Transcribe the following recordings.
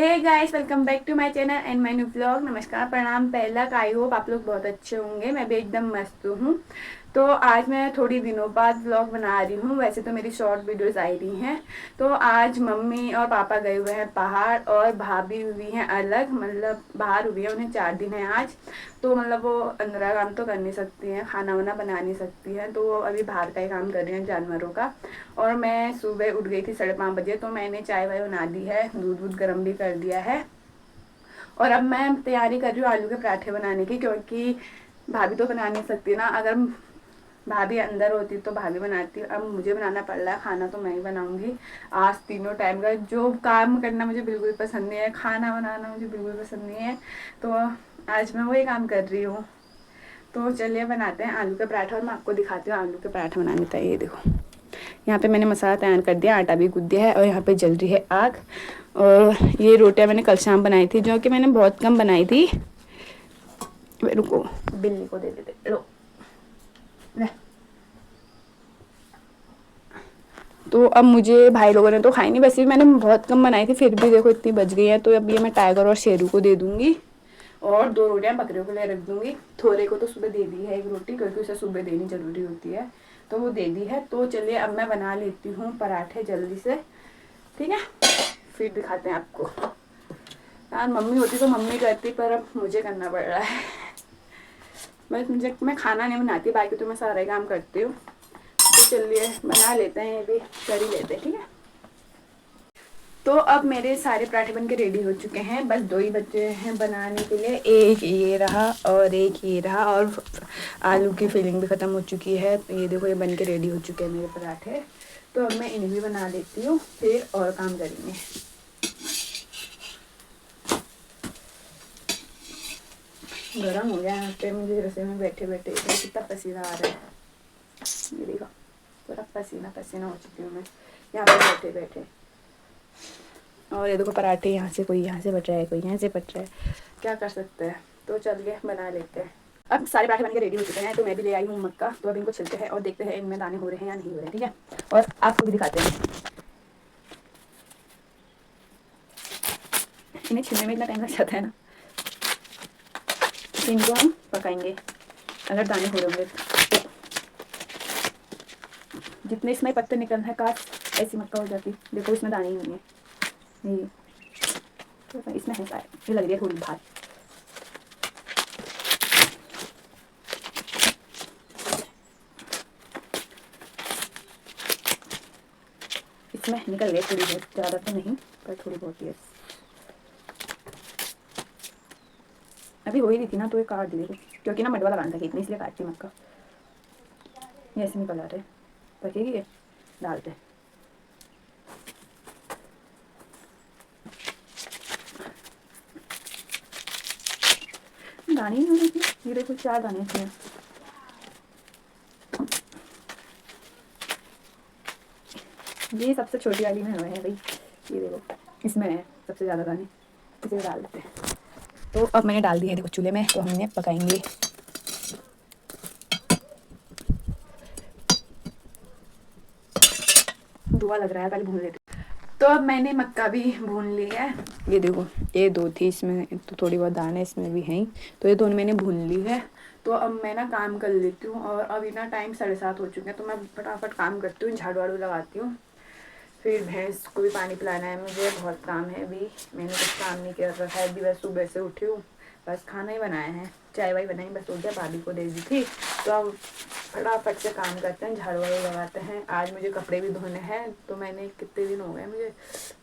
Hey guys, welcome back to my channel and my new vlog. नमस्कार, प्रणाम, पहला I hope आप लोग बहुत अच्छे होंगे। मैं भी एकदम मस्त हूँ। तो आज मैं थोड़ी दिनों बाद व्लॉग बना रही हूँ। वैसे तो मेरी शॉर्ट वीडियोस आई रही हैं। तो आज मम्मी और पापा गए हुए हैं पहाड़ और भाभी हुई हैं अलग, मतलब बाहर हुई है, उन्हें 4 दिन है आज। तो मतलब वो अंदर काम तो कर नहीं सकती हैं, खाना वाना बना नहीं सकती हैं, तो वो अभी बाहर का ही काम कर रही हैं जानवरों का। और मैं सुबह उठ गई थी 5:30 बजे, तो मैंने चाय वाय बना दी है, दूध गर्म भी कर दिया है। और अब मैं तैयारी कर रही हूँ आलू के पराठे बनाने की, क्योंकि भाभी तो बना नहीं सकती ना। अगर भाभी अंदर होती तो भाभी बनाती, अब मुझे बनाना पड़ रहा है खाना, तो मैं ही बनाऊंगी आज तीनों टाइम का। जो काम करना मुझे बिल्कुल पसंद नहीं है, खाना बनाना मुझे बिल्कुल पसंद नहीं है, तो आज मैं वही काम कर रही हूँ। तो चलिए बनाते हैं आलू के पराठा, और मैं आपको दिखाती हूँ आलू के पराठा बनाने का। ये देखो, यहाँ पे मैंने मसाला तैयार कर दिया, आटा भी गूंद दिया है, और यहाँ पे जल रही है आग। और ये रोटियाँ मैंने कल शाम बनाई थी, जो कि मैंने बहुत कम बनाई थी। रुको, बिल्ली को दे देते, लो ले। तो अब मुझे भाई लोगों ने तो खाई नहीं, वैसे भी मैंने बहुत कम बनाई थी, फिर भी देखो इतनी बच गई है। तो अब ये मैं टाइगर और शेरू को दे दूंगी, और 2 रोटियां बकरियों के लिए रख दूंगी। थोड़े को तो सुबह दे दी है 1 रोटी, क्योंकि उसे सुबह देनी जरूरी होती है, तो वो दे दी है। तो चलिए अब मैं बना लेती हूँ पराठे जल्दी से, ठीक है, फिर दिखाते हैं आपको। यार मम्मी होती तो मम्मी करती, पर अब मुझे करना पड़ रहा है। मैं खाना नहीं बनाती, बाकी तो मैं सारा काम करती हूँ। तो चलिए बना लेते हैं, ये भी कर ही लेते हैं, ठीक है। तो अब मेरे सारे पराठे बनके रेडी हो चुके हैं, बस 2 ही बचे हैं बनाने के लिए। एक ये रहा और एक ये रहा, और आलू की फिलिंग भी ख़त्म हो चुकी है। तो ये देखो, ये बनके रेडी हो चुके हैं मेरे पराठे। तो अब मैं इन्हें भी बना लेती हूँ, फिर और काम करेंगे। गरम हो गया यहाँ पे मुझे रसोई में बैठे बैठे, कितना पसीना आ रहा है। ये देखो, पूरा पसीना पसीना हो चुकी हूँ मैं यहाँ पे बैठे बैठे। और ये देखो पराठे, यहाँ से कोई यहाँ से बच रहा है, कोई यहाँ से बच रहा है, क्या कर सकते हैं। तो चलिए बना लेते हैं। अब सारे पराठे बन के रेडी हो चुके हैं, तो मैं भी ले आई हूँ मक्का। तो अब इनको छिलते हैं और देखते हैं इनमें दाने हो रहे हैं या नहीं हो रहे हैं, ठीक है। और आपको भी दिखाते हैं। इन्हें छिलने में इतना टाइम लग जाता है ना, तो इनको हम पकाएंगे। अगर दाने हो रहे होंगे तो जितने इसमें पत्ते निकलना है, काश ऐसी मक्का हो जाती। देखो इसमें दाने ही नहीं है, ये तो इसमें है शायद, ये लग रही है थोड़ी भात। इसमें निकल गई थोड़ी बहुत, ज़्यादा तो नहीं पर थोड़ी बहुत ही। अभी हो ही रही थी ना, तो ये काट दी, क्योंकि ना मडवा लगाना था खेत में, इसलिए काटती मक्का। ये ऐसे निकल आ रहे, पकेगी ये, डालते हैं। दाने नहीं हो रही थी, ये देखो 4 दाने थे। ये सबसे छोटी वाली में हुए हैं भाई, ये देखो इसमें है सबसे ज़्यादा दाने, इसे डाल देते हैं। तो अब मैंने डाल दी है देखो चूल्हे में, तो हमने पकाएंगे। धुआं लग रहा है, पहले भून लेते। तो अब मैंने मक्का भी भून ली है, ये देखो, ये 2 थी, इसमें तो थोड़ी बहुत दाने इसमें भी हैं, तो ये दोनों मैंने भून ली है। तो अब मैं ना काम कर लेती हूँ, और अभी ना टाइम 7:30 हो चुके हैं, तो मैं फटाफट काम करती हूँ, झाड़ू वाड़ू लगाती हूँ। फिर भैंस को भी पानी पिलाना है, मुझे बहुत काम है अभी, मैंने कुछ काम नहीं कर रखा है अभी, बस सुबह से उठी हूँ, बस खाना ही बनाया है, चाय वाय बनाई, बस हो गया, भाभी को दे दी थी। तो अब फटाफट से काम करते हैं, झाड़ू वाड़ू लगाते हैं। आज मुझे कपड़े भी धोने हैं, तो मैंने कितने दिन हो गए, मुझे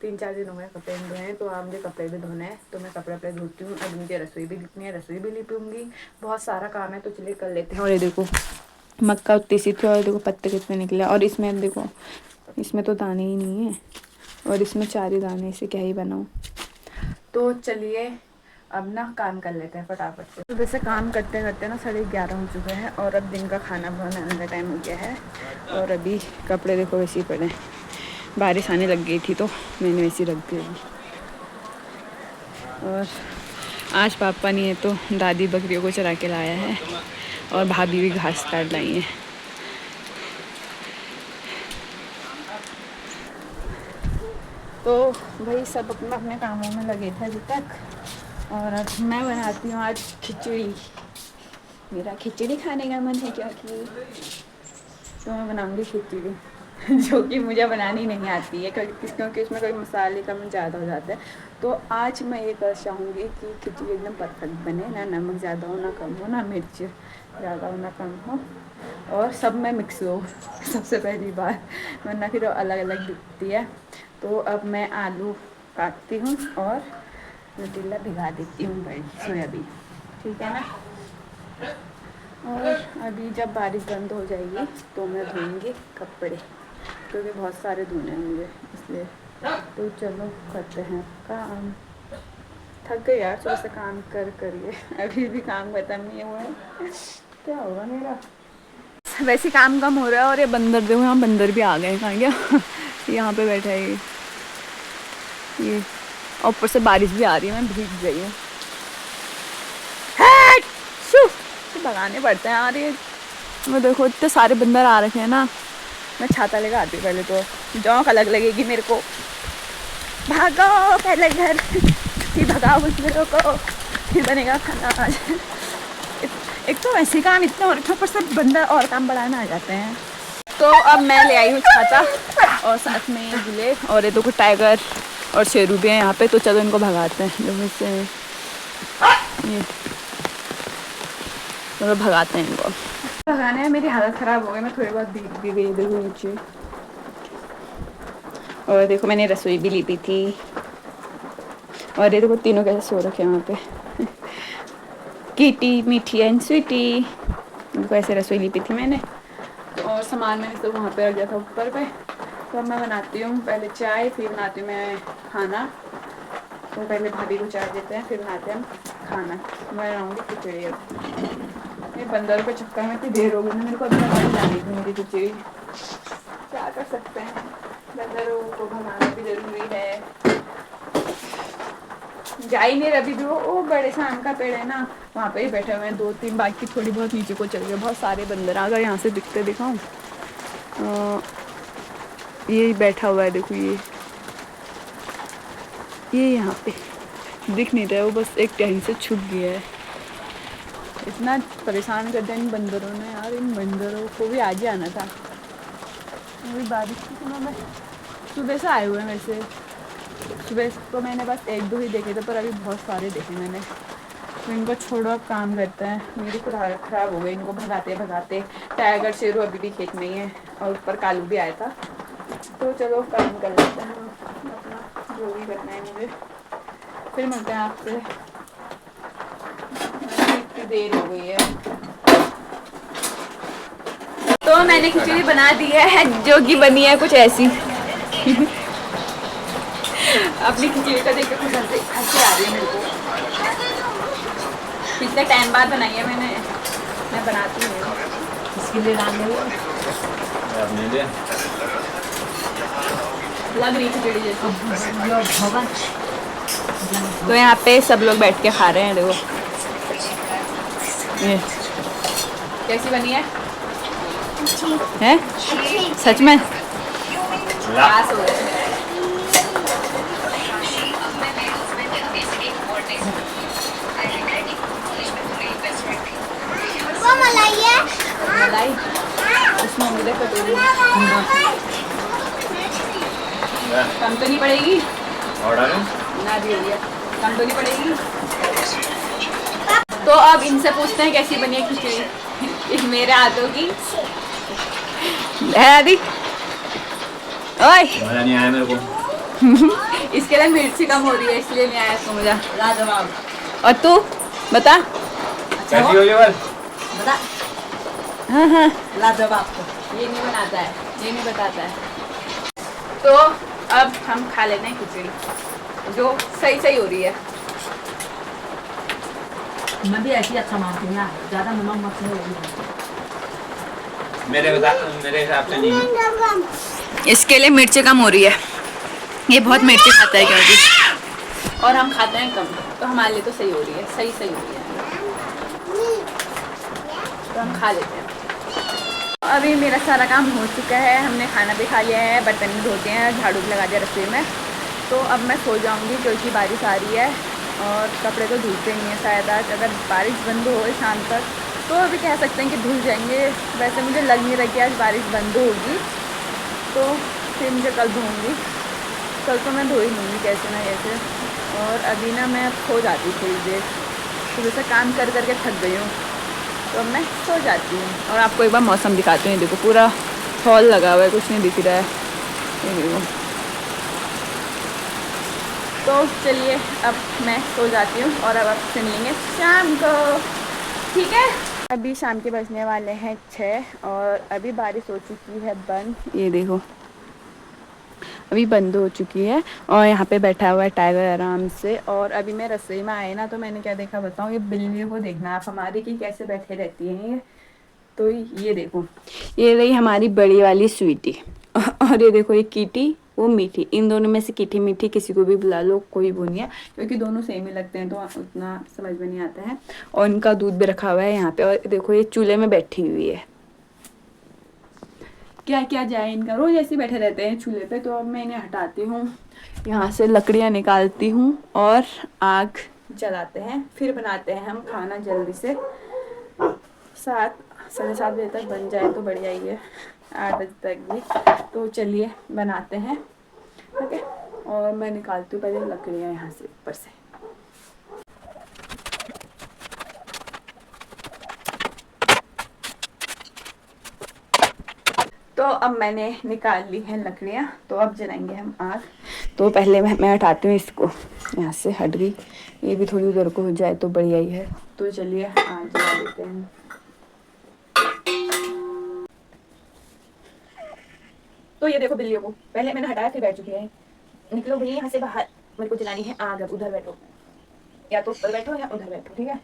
3-4 दिन हो गए कपड़े धोए हैं, तो आज मुझे कपड़े भी धोने हैं, तो मैं कपड़े वपड़े धोती हूँ। अब मुझे रसोई भी लिपनी है, रसोई भी लिपूँगी, बहुत सारा काम है, तो चलिए कर लेते हैं। और ये देखो मक्का उतनी सी थी, और देखो पत्ते कितने निकले, और इसमें देखो, इसमें तो दाने ही नहीं है, और इसमें 4 ही दाने, इसे क्या ही बनाऊँ। तो चलिए अब ना काम कर लेते हैं फटाफट से। सुबह से काम करते करते ना 11:30 हो चुके हैं, और अब दिन का खाना बनाने का टाइम हो गया है। और अभी कपड़े देखो वैसे ही पड़े हैं, बारिश आने लग गई थी तो मैंने वैसे ही रख दिए। और आज पापा नहीं है, तो दादी बकरियों को चरा के लाया है, और भाभी भी घास काट लाई है। तो भाई सब अपने अपने कामों में लगे थे अभी तक, और अब मैं बनाती हूँ आज खिचड़ी। मेरा खिचड़ी खाने का मन है क्योंकि तो मैं बनाऊँगी खिचड़ी जो कि मुझे बनानी नहीं आती है क्योंकि उसमें कोई मसाले कम ज़्यादा हो जाता है। तो आज मैं ये कर चाहूँगी कि खिचड़ी एकदम परफेक्ट बने, ना नमक ज़्यादा हो ना कम हो, ना मिर्च ज़्यादा हो ना कम हो, और सब में मिक्स हो सबसे पहली बार, वरना फिर अलग अलग दिखती है। तो अब मैं आलू काटती हूँ और न्यूटेला भिगा देती हूँ, बड़ी सोयाबीन, ठीक है ना। और अभी जब बारिश बंद हो जाएगी तो मैं धोऊंगी कपड़े, क्योंकि बहुत सारे धोने होंगे इसलिए। तो चलो करते हैं काम। थक गई यार सुबह से काम करिए, अभी भी काम खत्म नहीं हुआ है, क्या होगा मेरा। वैसे काम कम हो रहा है, और ये बंदर देखो, यहाँ बंदर भी आ गए हैं। कहाँ गया यहाँ पे बैठा है ये, और ऊपर से बारिश भी आ रही है, मैं भीग गई हूँ। तो भगाने पड़ते हैं यार ये। मैं देखो इतने सारे बंदर आ रखे हैं ना, मैं छाता लेकर आती हूँ पहले, तो जौक अलग लगेगी मेरे को। भागो पहले घर, फिर भगाओ उस मेरे को, फिर बनेगा खाना आज। एक तो वैसे काम इतना हो रखा, पर सब बंदर और काम बढ़ाना आ जाते हैं। तो अब मैं ले आई हूँ छाता, और साथ में गिले, और ये तो कुछ टाइगर और शेरू भी हैं यहाँ पे। तो चलो इनको भगाते हैं, जब से ये चलो भगाते हैं इनको। भगाने में मेरी हालत ख़राब हो गई, मैं थोड़ी बहुत भीग भी गई देखो नीचे। और देखो मैंने रसोई भी ली थी, और ये देखो तीनों कैसे सो रखे हैं वहाँ पे कीटी, मीठी एंड स्वीटी। इनको ऐसे रसोई ली थी मैंने, और सामान मैंने सब वहाँ पे रख दिया था ऊपर पे। तो अब मैं बनाती हूँ पहले चाय, फिर बनाती हूँ मैं खाना। तो पहले भाभी को चाय देते हैं, फिर बनाते हैं खाना। मैं बनाऊँगी खिचड़ी। अब ये बंदर के चक्कर में इतनी देर हो गई ना, मेरे को अभी भगाने जानी थी मेरी खिचड़ी। क्या कर सकते हैं, बंदरों को भगाना भी ज़रूरी है। जा ही नहीं रही भी, वो बड़े से आम का पेड़ है ना, वहाँ पे ही बैठे हुए हैं 2-3, बाकी थोड़ी बहुत नीचे को चल गए। बहुत सारे बंदर अगर यहाँ से दिखते दिखाऊं, ये बैठा हुआ है देखो, ये यहाँ पे दिख नहीं रहा है, वो बस एक कहीं से छुप गया है। इतना परेशान कर दिया इन बंदरों ने यार, इन बंदरों को भी आज ही आना था। अभी बारिश के समय में सुबह से आए हुए हैं, वैसे सुबह तो मैंने बस 1-2 ही देखे थे, पर अभी बहुत सारे देखे मैंने। तो इनको छोड़ो, अब काम करते हैं। मेरी खुद हालत ख़राब हो गई इनको भगाते भगाते। टाइगर शेरू अभी भी खेत में ही है, और ऊपर कालू भी आया था। तो चलो काम कर लेते हैं अपना, जो भी करना है मुझे। फिर मिलते हैं आपसे, इतनी देर हो गई है। तो मैंने खिचड़ी बना दी है, जो कि बनी है कुछ ऐसी अपनी खिचड़ी का देख के कुछ हंसी आ रही है मेरे को। पिछले टाइम बाद बनाई है मैंने, मैं बनाती हूँ इसके लिए लग रही खिचड़ी जैसे। तो यहाँ पे सब लोग बैठ के खा रहे हैं, देखो ये कैसी बनी है? सच में पास हो गए। मलाई उसमें मुझे कटोरी कम तो नहीं पड़ेगी ना, दी हो गया, कम तो नहीं पड़ेगी। तो अब इनसे पूछते हैं कैसी बनी है खिचड़ी मेरे हाथों की। है आदि ओए मजा नहीं आया मेरे को इसके लिए मिर्ची कम हो रही है, इसलिए नहीं आया इसको मजा। लाजवाब। और तू बता कैसी हो बता। हाँ हाँ लाजवाब। ये नहीं बनाता है, ये नहीं बताता है। तो अब हम खा लेते हैं खिचड़ी, जो सही सही हो रही है। मैं भी ऐसी अच्छा मानती हूँ यार, ज़्यादा नमक मत हो। मेरे हिसाब से नहीं, इसके लिए मिर्ची कम हो रही है। ये बहुत मिर्ची खाता है क्योंकि, और हम खाते हैं कम, तो हमारे लिए तो सही हो रही है, सही सही हो रही है। तो हम खा लेते हैं। अभी मेरा सारा काम हो चुका है, हमने खाना भी खा लिया है, बर्तन भी धोते हैं, झाड़ू भी लगा दिया रसोई में। तो अब मैं सो जाऊंगी क्योंकि बारिश आ रही है और कपड़े तो धुलते नहीं हैं शायद आज। अगर बारिश बंद हो शाम तक तो अभी कह सकते हैं कि धुल जाएंगे। वैसे मुझे लग नहीं रहा कि आज बारिश बंद होगी, तो फिर मुझे कल धोऊंगी। कल तो मैं धो ही लूँगी कैसे ना कैसे। और अभी ना मैं सो जाती थोड़ी देर, सुबह से काम कर करके थक गई हूँ, तो अब मैं सो जाती हूँ। और आपको एक बार मौसम दिखाती हूँ। देखो पूरा फॉल लगा हुआ है, कुछ नहीं दिख रहा है, ये देखो। तो चलिए अब मैं सो जाती हूँ और अब आपसे मिलेंगे शाम को, ठीक है। अभी शाम के बजने वाले हैं 6 और अभी बारिश हो चुकी है बंद। ये देखो अभी बंद हो चुकी है और यहाँ पे बैठा हुआ है टाइगर आराम से। और अभी मैं रसोई में आए ना, तो मैंने क्या देखा बताऊँ, ये बिल्लियों को देखना आप हमारी की कैसे बैठे रहती हैं ये। तो ये देखो, ये रही हमारी बड़ी वाली स्वीटी और ये देखो ये कीटी, वो मीठी। इन दोनों में से कीटी मीठी किसी को भी बुला लो, कोई वो नहीं है, क्योंकि दोनों सेम ही लगते हैं तो उतना समझ में नहीं आता है। और इनका दूध भी रखा हुआ है यहाँ पे। और देखो ये चूल्हे में बैठी हुई है, क्या क्या जाए इनका, रोज ऐसे बैठे रहते हैं चूल्हे पे। तो अब मैं इन्हें हटाती हूँ, यहाँ से लकड़ियाँ निकालती हूँ और आग जलाते हैं, फिर बनाते हैं हम खाना जल्दी से। 7 साढ़े 7 बजे तक बन जाए तो बढ़िया ही है, 8 बजे तक भी। तो चलिए बनाते हैं, ठीक है। और मैं निकालती हूँ पहले लकड़ियाँ यहाँ से ऊपर से। तो अब मैंने निकाल ली है लकड़ियाँ, तो अब जलाएंगे हम आग। तो पहले मैं हटाती हूँ इसको, यहाँ से हट गई, ये भी थोड़ी उधर को हो जाए तो बढ़िया ही है। तो चलिए आग जला देते हैं। तो ये देखो बिल्लियों को पहले मैंने हटाया, फिर बैठ चुकी है। निकलो भैया यहाँ से बाहर, मेरे को जलानी है आग। अब उधर बैठो, या तो ऊपर बैठो या उधर बैठो, ठीक है।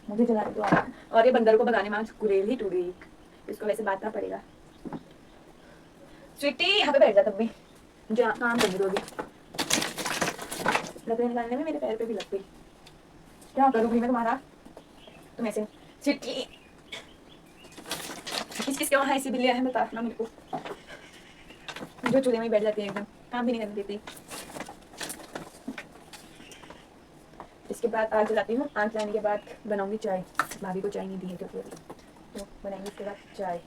मुझे जलाने दो आग। और ये बंदर को भगाने में आज गुरेल ही टूट गई, इसको वैसे बांटना पड़ेगा। स्वीटी यहाँ पे बैठ जा, तब भी मुझे काम करने दो। अभी लकड़ी निकालने में मेरे पैर पे भी लग गई, क्या करूँ भाई मैं तुम्हारा। तुम ऐसे स्वीटी किस किस के वहाँ ऐसी बिल्लियाँ हैं बताना मेरे को, जो चूल्हे में बैठ जाती है, एकदम काम भी नहीं करने देती। इसके बाद आग जलाती हूँ। आग जलाने के बाद बनाऊंगी चाय। भाभी को चाय नहीं दी है क्योंकि तो बनाएंगे इसके बाद चाय।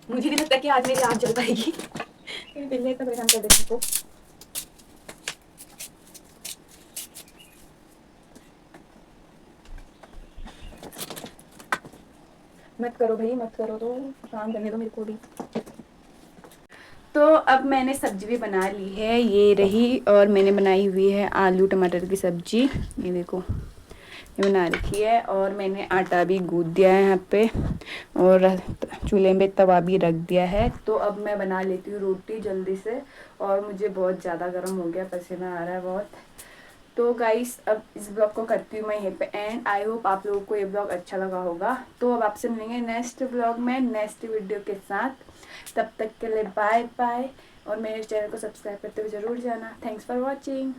मुझे नहीं लगता कि आज मेरी आग जल पाएगी, बिल्ली इतना परेशान कर देती को। मत करो भाई मत करो, तो काम करने दो मेरे को भी। तो अब मैंने सब्जी भी बना ली है, ये रही। और मैंने बनाई हुई है आलू टमाटर की सब्जी, ये देखो ये बना रखी है। और मैंने आटा भी गूंद दिया है यहाँ पे, और चूल्हे में तवा भी रख दिया है। तो अब मैं बना लेती हूँ रोटी जल्दी से। और मुझे बहुत ज़्यादा गर्म हो गया, पसीना आ रहा है बहुत। तो गाइस अब इस ब्लॉग को करती हूँ मैं यहीं पे एंड। आई होप आप लोगों को ये ब्लॉग अच्छा लगा होगा। तो अब आपसे मिलेंगे नेक्स्ट ब्लॉग में नेक्स्ट वीडियो के साथ। तब तक के लिए बाय बाय। और मेरे चैनल को सब्सक्राइब करते हुए ज़रूर जाना। Thanks for watching.